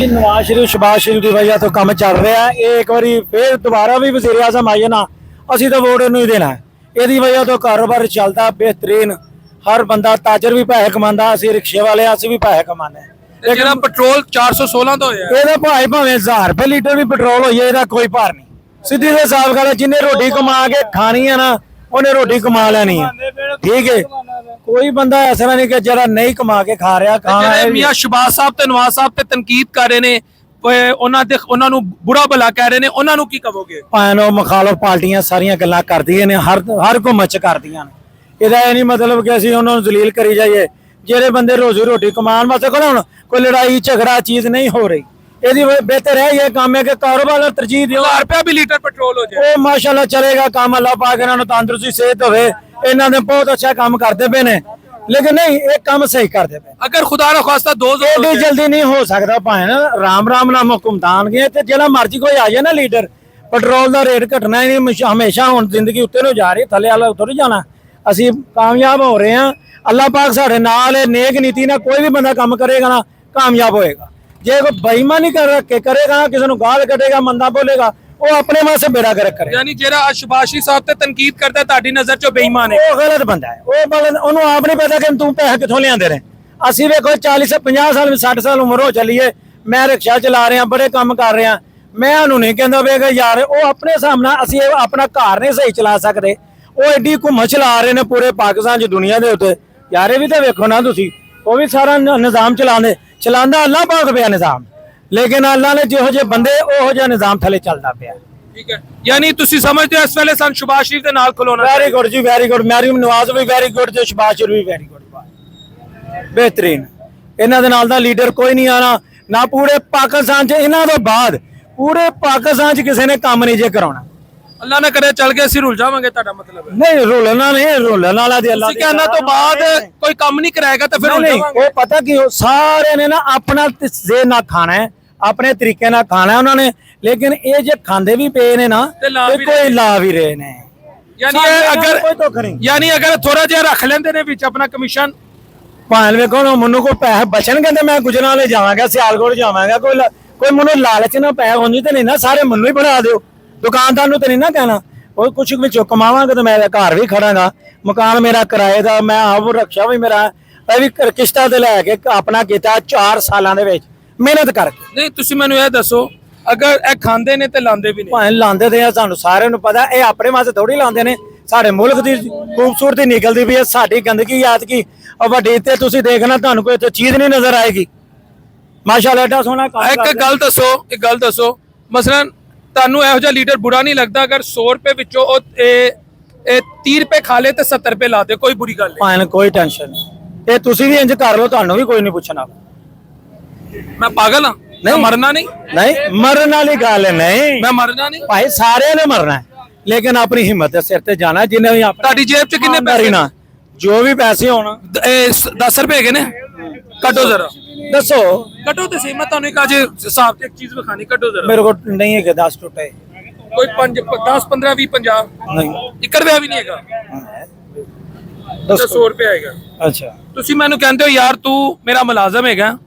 नवाज शरीफ शहबाज शरीफ की वजह तो काम चल रहा है। ये एक बार फिर दोबारा भी वज़ीर आज़म आइए ना, असी तो वोट नहीं देना है। यदी वजह तो कारोबार चलता बेहतरीन, हर बंदा ताजर भी पैसे कमांदा, असी रिक्शे वाले असी भी पैसे कमाने। लेकिन पेट्रोल 416 तो होया ਇਹਦਾ ਭਾਈ ਭਾਵੇਂ 1000 ਰੁਪਏ ਲੀਟਰ ਵੀ ਪੈਟਰੋਲ ਹੋਈ ਇਹਦਾ ਕੋਈ ਭਾਰ ਨਹੀਂ। ਸਿੱਧੀ ਦੇ ਹਿਸਾਬ ਨਾਲ ਜਿੰਨੇ ਰੋਟੀ ਕਮਾ ਕੇ ਖਾਣੀ ਹੈ ਨਾ ਉਹਨੇ ਰੋਟੀ ਕਮਾ ਲੈਣੀ ਹੈ, ਠੀਕ ਹੈ। ਕੋਈ ਬੰਦਾ ਐਸਾ ਨਹੀਂ ਕਿ ਜਿਹੜਾ ਨਹੀਂ ਕਮਾ ਕੇ ਖਾ ਰਿਹਾ ਖਾਣਾ ਹੈ। ਮੀਆਂ ਸ਼ਹਬਾਜ਼ ਸਾਹਿਬ ਤੇ ਨਵਾਜ਼ ਸਾਹਿਬ ਤੇ ਤਨਕੀਦ ਕਰ ਰਹੇ ਨੇ, ਉਹਨਾਂ ਨੂੰ ਬੁਰਾ ਭਲਾ ਕਹਿ ਰਹੇ ਨੇ, ਉਹਨਾਂ ਨੂੰ ਕੀ ਕਹੋਗੇ? ਭਾਵੇਂ ਉਹ ਮੁਖਾਲਫ ਪਾਰਟੀਆਂ ਸਾਰੀਆਂ ਗੱਲਾਂ ਕਰਦੀਆਂ ਨੇ, ਹਰ ਘੁੰਮਤ ਚ ਕਰਦੀਆਂ ਨੇ। ਇਹਦਾ ਇਹ ਨਹੀਂ ਮਤਲਬ ਕਿ ਅਸੀਂ ਉਹਨਾਂ ਨੂੰ ਜ਼ਲੀਲ ਕਰੀ ਜਾਈਏ। ਜਿਹੜੇ ਬੰਦੇ ਰੋਜ਼ੀ ਰੋਟੀ ਕਮਾਉਣ ਵਾਸਤੇ ਕੋਲ ਹੁਣ ਕੋਈ ਲੜਾਈ ਝਗੜਾ ਚੀਜ਼ ਨਹੀਂ ਹੋ ਰਹੀ। ਇਹਦੀ ਬਿਹਤਰ ਹੈ ਇਹ ਕੰਮ ਹੈ ਕਿ ਕਾਰੋਬਾਰ ਨੂੰ ਤਰਜੀਹ ਦਿਓ। 1000 ਰੁਪਏ ਵੀ ਲੀਟਰ ਪੈਟਰੋਲ ਹੋ ਜਾਏ ਉਹ ਮਾਸ਼ਾਅੱਲਾ ਚਲੇਗਾ ਕੰਮ। ਅੱਲਾਹ ਪਾਕ ਇਹਨਾਂ ਨੂੰ ਤੰਦਰੁਸਤੀ ਸਿਹਤ ਹੋਵੇ। ਇਹਨਾਂ ਨੇ ਬਹੁਤ ਅੱਛਾ ਕੰਮ ਕਰਦੇ ਪਏ ਨੇ, ਲੇਕਿਨ ਨਹੀਂ ਇਹ ਕੰਮ ਸਹੀ ਕਰਦੇ ਪਏ। ਅਗਰ ਖੁਦਾ ਨਾ ਖਾਸਤਾ ਐਡੀ ਜਲਦੀ ਨਹੀਂ ਹੋ ਸਕਦਾ। ਭਾਵੇਂ ਰਾਮ ਰਾਮ ਨਾਲ ਹੁਕਮਦਾਨ ਗਏ ਤੇ ਜਿਹੜਾ ਮਰਜ਼ੀ ਕੋਈ ਆ ਜਾਏ ਨਾ ਲੀਡਰ, ਪੈਟਰੋਲ ਦਾ ਰੇਟ ਘਟਣਾ ਹੀ ਨਹੀਂ। ਹਮੇਸ਼ਾ ਹੁਣ ਜ਼ਿੰਦਗੀ ਉੱਤੇ ਨੂੰ ਜਾ ਰਹੀ, ਥੱਲੇ ਵਾਲਾ ਉੱਤਰ ਜਾਣਾ। ਅਸੀਂ ਕਾਮਯਾਬ ਹੋ ਰਹੇ ਹਾਂ। ਅੱਲਾਹ ਪਾਕ ਸਾਡੇ ਨਾਲ ਹੈ। ਨੇਕ ਨੀਤੀ ਨਾਲ ਕੋਈ ਵੀ ਬੰਦਾ ਕੰਮ ਕਰੇਗਾ ਨਾ ਕਾਮਯਾਬ ਹੋਏਗਾ। ਜੇ ਕੋਈ ਬੇਈਮਾਨੀ ਕਰੇਗਾ, ਕਿਸੇ ਨੂੰ ਗਾਲ ਕੱਢੇਗਾ, ਮੰਦਾ ਬੋਲੇਗਾ, ਉਹ ਆਪਣੇ ਵਾਸਤੇ ਬੇੜਾ ਗਰਕ ਕਰੇ। ਯਾਨੀ ਜਿਹੜਾ ਸ਼ਹਬਾਜ਼ ਸਾਹਿਬ ਤੇ ਤਨਕੀਦ ਕਰਦਾ ਤੁਹਾਡੀ ਨਜ਼ਰ ਚੋਂ ਬੇਈਮਾਨ ਹੈ, ਉਹ ਗਲਤ ਬੰਦਾ ਹੈ। ਉਹਨੂੰ ਆਪ ਨਹੀਂ ਪਤਾ ਕਿ ਤੂੰ ਪੈਸੇ ਕਿੱਥੋਂ ਲਿਆਂਦੇ ਨੇ। ਅਸੀਂ ਵੇਖੋ 40 50 ਸਾਲ 60 ਸਾਲ ਉਮਰ ਹੋ ਚੱਲੀਏ, ਮੈਂ ਰਿਕਸ਼ਾ ਚਲਾ ਰਿਹਾ, ਬੜੇ ਕੰਮ ਕਰ ਰਿਹਾ। ਮੈਂ ਉਹਨੂੰ ਨਹੀਂ ਕਹਿੰਦਾ ਵੇਗਾ ਯਾਰ ਉਹ ਆਪਣੇ ਹਿਸਾਬ ਨਾਲ ਅਸੀਂ ਆਪਣਾ ਘਰ ਨਹੀਂ ਸਹੀ ਚਲਾ ਸਕਦੇ। ਉਹ ਐਡੀ ਘੁੰਮ ਚਲਾ ਰਹੇ ਨੇ ਪੂਰੇ ਪਾਕਿਸਤਾਨ 'ਚ, ਦੁਨੀਆ ਦੇ ਉੱਤੇ। ਯਾਰ ਇਹ ਵੀ ਤਾਂ ਵੇਖੋ ਨਾ ਤੁਸੀਂ, ਉਹ ਵੀ ਸਾਰਾ ਨਿਜ਼ਾਮ ਚਲਾਉਂਦਾ ਅੱਲਾਹ ਪਾਕ ਪਿਆ ਨਿਜ਼ਾਮ। ਲੇਕਿਨ ਅੱਲਾਹ ਨੇ ਜਿਹੋ ਜਿਹੇ ਬੰਦੇ ਉਹੋ ਜਿਹਾ ਨਿਜ਼ਾਮ ਥੱਲੇ ਚੱਲਦਾ ਪਿਆ। ਠੀਕ ਹੈ, ਯਾਨੀ ਤੁਸੀਂ ਸਮਝਦੇ ਹੋ ਇਸ ਵੇਲੇ ਸਾਨੂੰ ਸ਼ਹਬਾਜ਼ ਸ਼ਰੀਫ ਦੇ ਨਾਲ ਖਲੋਣਾ। ਵੈਰੀ ਗੁੱਡ ਜੀ, ਵੈਰੀ ਗੁੱਡ। ਮੈਰੀਮ ਨਵਾਜ਼ ਵੀ ਵੈਰੀ ਗੁੱਡ ਤੇ ਸ਼ਹਬਾਜ਼ ਸ਼ਰੀਫ ਵੀ ਵੈਰੀ ਗੁੱਡ, ਬਿਹਤਰੀਨ। ਇਹਨਾਂ ਦੇ ਨਾਲ ਦਾ ਲੀਡਰ ਕੋਈ ਨਹੀਂ ਆਣਾ ਨਾ ਪੂਰੇ ਪਾਕਿਸਤਾਨ 'ਚ। ਇਹਨਾਂ ਤੋਂ ਬਾਅਦ ਪੂਰੇ ਪਾਕਿਸਤਾਨ 'ਚ ਕਿਸੇ ਨੇ ਕੰਮ ਨਹੀਂ ਜੇ ਕਰਾਉਣਾ। ਅੱਲਾ ਨਾ ਕਰੇ ਚੱਲ ਕੇ ਅਸੀਂ ਰੁਲ ਜਾਵਾਂਗੇ, ਤੁਹਾਡਾ ਮਤਲਬ ਹੈ? ਨਹੀਂ ਰੋਲਣਾ ਨਹੀਂ, ਰੋਲਣ ਵਾਲਾ ਦੇ ਅੱਲਾਹ ਤੁਸੀਂ ਕਹਿਣਾ ਤੋਂ ਬਾਅਦ ਕੋਈ ਕੰਮ ਨਹੀਂ ਕਰਾਏਗਾ ਤਾਂ ਫਿਰ ਰੁਲ ਜਾਵਾਂਗੇ। ਉਹ ਪਤਾ ਕੀ ਸਾਰੇ ਨੇ ਨਾ ਆਪਣਾ ਜ਼ੇ ਨਾ ਖਾਣਾ ਹੈ, ਆਪਣੇ ਤਰੀਕੇ ਨਾਲ ਖਾਣਾ ਉਹਨਾਂ ਨੇ। ਲੇਕਿਨ ਇਹ ਜੇ ਖਾਂਦੇ ਵੀ ਪਏ ਨੇ ਨਾ ਕੋਈ ਲਾ ਵੀ ਰਹੇ ਨੇ। ਯਾਨੀ ਅਗਰ ਥੋੜਾ ਜਿਹਾ ਰੱਖ ਲੈਂਦੇ ਨੇ ਵਿੱਚ ਆਪਣਾ ਕਮਿਸ਼ਨ, ਭਾਵੇਂ ਵੇਖੋ ਨਾ ਮੈਨੂੰ ਕੋਈ ਪੈਸੇ ਬਚਣਗੇ ਤੇ ਮੈਂ ਗੁਜਰਾਂ ਲੈ ਜਾਵਾਂਗਾ, ਸਿਆਲਕੋਟ ਜਾਵਾਂਗਾ। ਕੋਈ ਮੈਨੂੰ ਲਾਲਚ ਨਾ ਪੈਸੇ ਹੁੰਦੀ ਤੇ ਨਹੀਂ ਨਾ ਸਾਰੇ ਮੈਨੂੰ ਹੀ ਬਣਾ ਦਿਓ। ਦੁਕਾਨਦਾਰ ਨੂੰ ਤੇ ਨਹੀਂ ਨਾ ਕਹਿਣਾ। ਉਹ ਕੁਛ ਵਿੱਚੋਂ ਕਮਾਵਾਂਗੇ ਤੇ ਮੈਂ ਘਰ ਵੀ ਖੜਾਂਗਾ, ਮਕਾਨ ਮੇਰਾ ਕਿਰਾਏ ਦਾ, ਮੈਂ ਆਪ ਰਕਸ਼ਾ ਵੀ ਮੇਰਾ, ਇਹ ਵੀ ਕਿਸ਼ਤਾਂ ਤੇ ਲੈ ਕੇ ਆਪਣਾ ਕੀਤਾ 4 ਸਾਲਾਂ ਦੇ ਵਿੱਚ ਮਿਹਨਤ ਕਰਕੇ। ਨਹੀਂ ਤੁਸੀਂ ਮੈਨੂੰ ਇਹ ਦੱਸੋ, ਅਗਰ ਇਹ ਖਾਂਦੇ ਨੇ ਤੇ ਲਾਂਦੇ ਵੀ ਨੇ? ਭਾਵੇਂ ਲਾਂਦੇ ਤੇ ਆ, ਸਾਨੂੰ ਸਾਰਿਆਂ ਨੂੰ ਪਤਾ। ਇਹ ਆਪਣੇ ਵਾਸਤੇ ਥੋੜੀ ਲਾਉਂਦੇ ਨੇ, ਸਾਡੇ ਮੁਲਕ ਦੀ ਖੂਬਸੂਰਤੀ ਨਿਕਲਦੀ ਵੀ ਹੈ। ਸਾਡੀ ਗੰਦਗੀ ਯਾਦ ਕੀ ਵੱਡੀ ਤੇ ਤੁਸੀਂ ਦੇਖਣਾ ਤੁਹਾਨੂੰ ਕੋਈ ਇੱਥੇ ਚੀਜ਼ ਨਹੀਂ ਨਜ਼ਰ ਆਏਗੀ। ਮਾਸ਼ਾਅੱਲਾ ਐਡਾ ਸੋਹਣਾ ਕੰਮ। ਇੱਕ ਗੱਲ ਦੱਸੋ, ਮਸਲਨ ਤੁਹਾਨੂੰ ਇਹੋ ਜਿਹਾ ਲੀਡਰ ਬੁਰਾ ਨਹੀਂ ਲੱਗਦਾ ਅਗਰ 100 ਰੁਪਏ ਵਿੱਚੋਂ ਉਹ 30 ਰੁਪਏ ਖਾ ਲੇ ਤੇ 70 ਰੁਪਏ ਲਾ ਦੇ? ਕੋਈ ਬੁਰੀ ਗੱਲ ਨਹੀਂ, ਭਾਵੇਂ ਕੋਈ ਟੈਨਸ਼ਨ ਨਹੀਂ। ਇਹ ਤੁਸੀਂ ਵੀ ਇੰਜ ਕਰ ਲਓ, ਤੁਹਾਨੂੰ ਵੀ ਕੋਈ ਨਹੀਂ ਪੁੱਛਣਾ। ਮੈਂ ਪਾਗਲ ਹਾਂ? ਨਹੀਂ ਮਰਨਾ ਨਹੀਂ, ਨਹੀਂ ਮਰਨ ਵਾਲੀ ਗੱਲ ਨਹੀਂ। ਮੈਂ ਮਰਨਾ ਨਹੀਂ ਭਾਈ ਸਾਰਿਆਂ ਨੇ ਮਰਨਾ ਹੈ, ਲੇਕਿਨ ਆਪਣੀ ਹਿੰਮਤ ਦੇ ਸਿਰ ਤੇ ਜਾਣਾ। ਜਿੰਨੇ ਵੀ ਤੁਹਾਡੀ ਜੇਬ 'ਚ ਕਿੰਨੇ ਪੈਸੇ ਨਾ, ਜੋ ਵੀ ਪੈਸੇ ਹੋਣ। 10 ਰੁਪਏ ਹੈਗੇ ਨੇ, ਕੱਢੋ ਜ਼ਰਾ। ਦੱਸੋ ਕੱਢੋ ਤੇ ਸਹੀ। ਮੈਂ ਤੁਹਾਨੂੰ ਇੱਕ ਅੱਜ ਹਿਸਾਬ ਤੇ ਇੱਕ ਚੀਜ਼ ਵਿਖਾਣੀ, ਕੱਢੋ ਜ਼ਰਾ। ਮੇਰੇ ਕੋਲ ਨਹੀਂ ਹੈਗੇ 10 ਟੁੱਟੇ। ਕੋਈ 5 10 15 20 50 ਨਹੀਂ, 1 ਰੁਪਿਆ ਵੀ ਨਹੀਂ ਹੈਗਾ। 100 ਰੁਪਏ ਹੈਗਾ। ਅੱਛਾ, ਤੁਸੀਂ ਮੈਨੂੰ ਕਹਿੰਦੇ ਹੋ ਯਾਰ ਤੂੰ ਮੇਰਾ ਮੁਲਾਜ਼ਮ ਹੈਗਾ,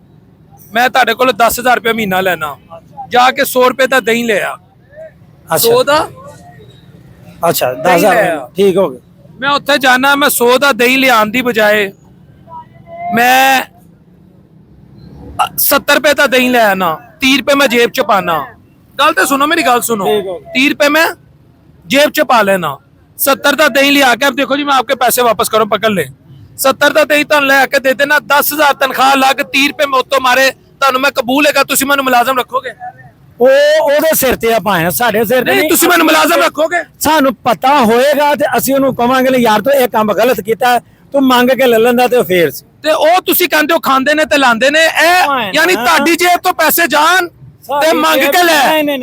ਮੈਂ ਤੁਹਾਡੇ ਕੋਲ 10,000 ਰੁਪਏ ਮਹੀਨਾ ਲੈਣਾ, ਜਾ ਕੇ 100 ਰੁਪਏ ਦਾ ਦਹੀਂ ਲਿਆ। 100 ਦਾ ਅੱਛਾ 10,000 ਠੀਕ ਹੋ ਗਿਆ। ਮੈਂ ਉੱਥੇ ਜਾਣਾ, ਮੈਂ 100 ਦਾ ਦਹੀਂ ਲਿਆਉਣ ਦੀ ਬਜਾਏ ਮੈਂ 70 ਰੁਪਏ ਦਾ ਦਹੀਂ ਲੈ ਆਣਾ, 30 ਰੁਪਏ ਮੈਂ ਜੇਬ ਚ ਪਾਣਾ। ਗੱਲ ਤੇ ਸੁਣੋ, ਮੇਰੀ ਗੱਲ सुनो। 30 रुपए में जेब च पा लेना, 70 का दही लिया के, अब देखो जी मैं आपके पैसे वापस करो, पकड़ ले। 70 का दही तुम लैके दे देना, 10,000 तनख्वाह लग, 30 रुपए मुफ्त मारे तुहानू मैं कबूल हैगा। तुसी मैनू मुलाजम रखोगे? ਉਹਦੇ ਸਿਰ ਤੇ ਆ, ਭਾਵੇਂ ਸਾਡੇ ਸਿਰ ਤੇ ਨਹੀਂ। ਤੁਸੀਂ ਮੈਨੂੰ ਮੁਲਾਜ਼ਮ ਰੱਖੋਗੇ? ਸਾਨੂੰ ਪਤਾ ਹੋਏਗਾ ਤੇ ਅਸੀਂ ਉਹਨੂੰ ਕਵਾਂਗੇ ਯਾਰ ਤੂੰ ਇਹ ਕੰਮ ਗਲਤ ਕੀਤਾ, ਤੂੰ ਮੰਗ ਕੇ ਲੈ ਲੈਂਦਾ ਤੇ ਫੇਰ ਤੇ ਉਹ ਤੁਸੀਂ ਕਹਿੰਦੇ ਹੋ ਖਾਂਦੇ ਨੇ ਤੇ ਲਾਂਦੇ ਨੇ। ਇਹ ਯਾਨੀ ਤੁਹਾਡੀ ਜੇਬ ਤੋਂ ਪੈਸੇ ਜਾਣ ਤੇ ਮੰਗ ਕੇ ਲੈ,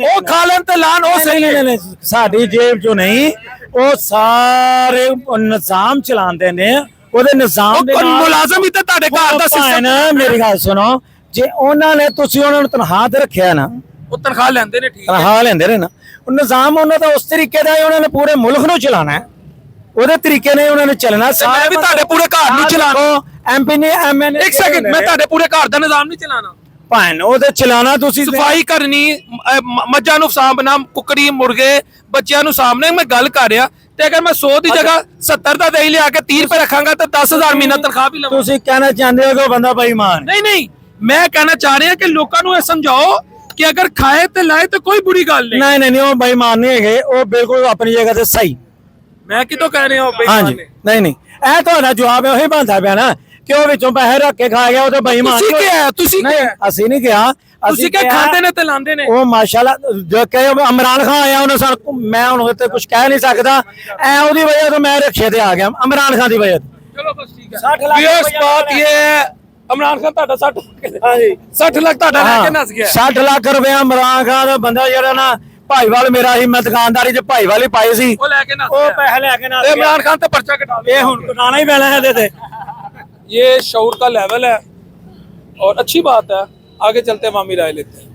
ਉਹ ਖਾ ਲੈਣ ਤੇ ਲਾਣ, ਉਹ ਸਹੀ ਨਹੀਂ। ਸਾਡੀ ਜੇਬ ਚੋਂ ਨਹੀਂ, ਉਹ ਸਾਰੇ ਨਿਜ਼ਾਮ ਚਲਾਉਂਦੇ ਨੇ। ਉਹਦੇ ਨਿਜ਼ਾਮ ਦੇ ਨਾਲ ਮੁਲਾਜ਼ਮ ਹੀ ਤੇ ਤੁਹਾਡੇ ਘਰ ਦਾ ਸਿਸਟਮ। ਮੇਰੀ ਗੱਲ ਸੁਣੋ, ਜੇ ਉਹਨਾਂ ਨੇ ਤੁਸੀਂ ਉਹਨਾਂ ਨੂੰ ਤਨਖਾਹ ਤੇ ਰੱਖਿਆ ਨਾ, ਉਹ ਤਨਖਾਹ ਲੈਂਦੇ ਨੇ, ਠੀਕ ਹੈ, ਤਨਖਾਹ ਲੈਂਦੇ ਨੇ ਨਾ। ਉਹ ਨਿਜ਼ਾਮ ਉਹਨਾਂ ਦਾ ਉਸ ਤਰੀਕੇ ਦਾ ਉਹਨਾਂ ਨੇ ਪੂਰੇ ਮੁਲਕ ਨੂੰ ਚਲਾਉਣਾ ਹੈ, ਉਹਦੇ ਤਰੀਕੇ ਨਾਲ ਉਹਨਾਂ ਨੇ ਚੱਲਣਾ। ਮੈਂ ਵੀ ਤੁਹਾਡੇ ਪੂਰੇ ਘਰ ਨੂੰ ਚਲਾਣਾ। ਐਮਪੀ ਨੇ ਐਮਐਨਏ। ਇੱਕ ਸੈਕਿੰਡ, ਮੈਂ ਤੁਹਾਡੇ ਪੂਰੇ ਘਰ ਦਾ ਨਿਜ਼ਾਮ ਨਹੀਂ ਚਲਾਣਾ। ਭਾਣ ਉਹ ਤੇ ਚਲਾਣਾ ਤੁਸੀਂ ਸਫਾਈ ਕਰਨੀ, ਮੱਝਾਂ ਨੂੰ ਸਾਂਭਣਾ, ਕੁਕੜੀ ਮੁਰਗੇ ਬੱਚਿਆਂ ਨੂੰ ਸਾਂਭਣਾ। ਮੈਂ ਗੱਲ ਕਰ ਰਿਹਾ ਤੇ ਅਗਰ ਮੈਂ 100 ਦੀ ਜਗ੍ਹਾ 70 ਦਾ ਦਹੀਂ ਲਿਆ ਕੇ 30 ਰੁਪਏ ਰੱਖਾਂਗਾ ਤਾਂ 10,000 ਮਹੀਨਾ ਤਨਖਾਹ ਵੀ ਲਵਾਂ। ਤੁਸੀਂ ਕਹਿਣਾ ਚਾਹੁੰਦੇ ਹੋ ਕਿ ਉਹ ਬੰਦਾ ਬੇਈਮਾਨ ਹੈ? ਨਹੀਂ ਨਹੀਂ, ਮੈਂ ਕਹਿਣਾ ਚਾਹ ਰਿਹਾ ਕਿ ਲੋਕਾਂ ਨੂੰ ਇਹ ਸਮਝਾਓ ਕਿ ਅਗਰ ਖਾਏ ਤੇ ਲਾਏ ਤਾਂ ਕੋਈ ਬੁਰੀ ਗੱਲ ਨਹੀਂ। ਨਹੀਂ ਨਹੀਂ ਉਹ ਬੇਈਮਾਨ ਨਹੀਂ ਹੈਗੇ, ਉਹ ਬਿਲਕੁਲ ਆਪਣੀ ਜਗ੍ਹਾ ਤੇ ਸਹੀ। ਮੈਂ ਕਿਤੋਂ ਕਹਿ ਰਿਹਾ ਬੇਈਮਾਨ ਹਾਂਜੀ ਨੇ? ਨਹੀਂ ਨਹੀਂ, ਇਹ ਤੁਹਾਡਾ ਜਵਾਬ ਉਹੀ ਬਣਦਾ ਪਿਆ ਨਾ ਕਿ ਉਹ ਵਿੱਚੋਂ ਪੈਸੇ ਰੱਖ ਕੇ ਖਾ ਗਿਆ, ਉਹ ਤਾਂ ਬੇਈਮਾਨ। ਤੁਸੀਂ ਕਿਹਾ, ਤੁਸੀਂ ਨਹੀਂ, ਕਿਹਾ, ਅਸੀਂ ਨਹੀਂ ਕਿਹਾ। ਤੁਸੀਂ ਕਿਹਾ ਖਾਂਦੇ ਨੇ ਤੇ ਲਾਂਦੇ ਨੇ। ਉਹ ਮਾਸ਼ਾਅੱਲਾ ਜੋ ਕਹੇ ਇਮਰਾਨ ਖਾਨ ਆਇਆ ਉਹਨੇ ਸਾਨੂੰ, ਮੈਂ ਹੁਣ ਤੇ ਕੁਝ ਕਹਿ ਨਹੀਂ ਸਕਦਾ। ਐ ਉਹਦੀ ਵਜ੍ਹਾ ਤੋਂ ਮੈਂ ਰਿਕਸ਼ੇ ਤੇ ਆ ਗਿਆ, ਇਮਰਾਨ ਖਾਨ ਦੀ ਵਜ੍ਹਾ ਤੋਂ। ਚਲੋ ਬਸ ਠੀਕ ਹੈ। 60 ਲੱਖ ਵੀਅਰਸ ਬਾਤ ਇਹ ਹੈ, ਇਮਰਾਨ ਖਾਨ ਤੁਹਾਡਾ 60 ਹਾਂਜੀ 60 ਲੱਖ ਤੁਹਾਡਾ ਲੈ ਕੇ ਨਸ ਗਿਆ। 60 ਲੱਖ ਰੁਪਇਆ ਇਮਰਾਨ ਖਾਨ ਦਾ ਬੰਦਾ ਜਿਹੜਾ ਨਾ ਭਾਈਵਾਲ ਮੇਰਾ ਸੀ, ਮੈਂ ਦੁਕਾਨਦਾਰੀ 'ਚ ਭਾਈਵਾਲ ਹੀ ਪਾਈ ਸੀ, ਉਹ ਲੈ ਕੇ ਨਸ ਉਹ ਗਿਆ। ਪੈਸੇ ਲੈ ਕੇ ਨਾ ਇਹ इमरान खान तो पर्चा कटा ਇਹ ਹੁਣ ਕਟਾਣਾ ਹੀ ਪੈਣਾ ਇਹਦੇ ਤੇ। ये शऊर का लेवल है और अच्छी बात है। आगे चलते हैं, मामी राय लेते हैं।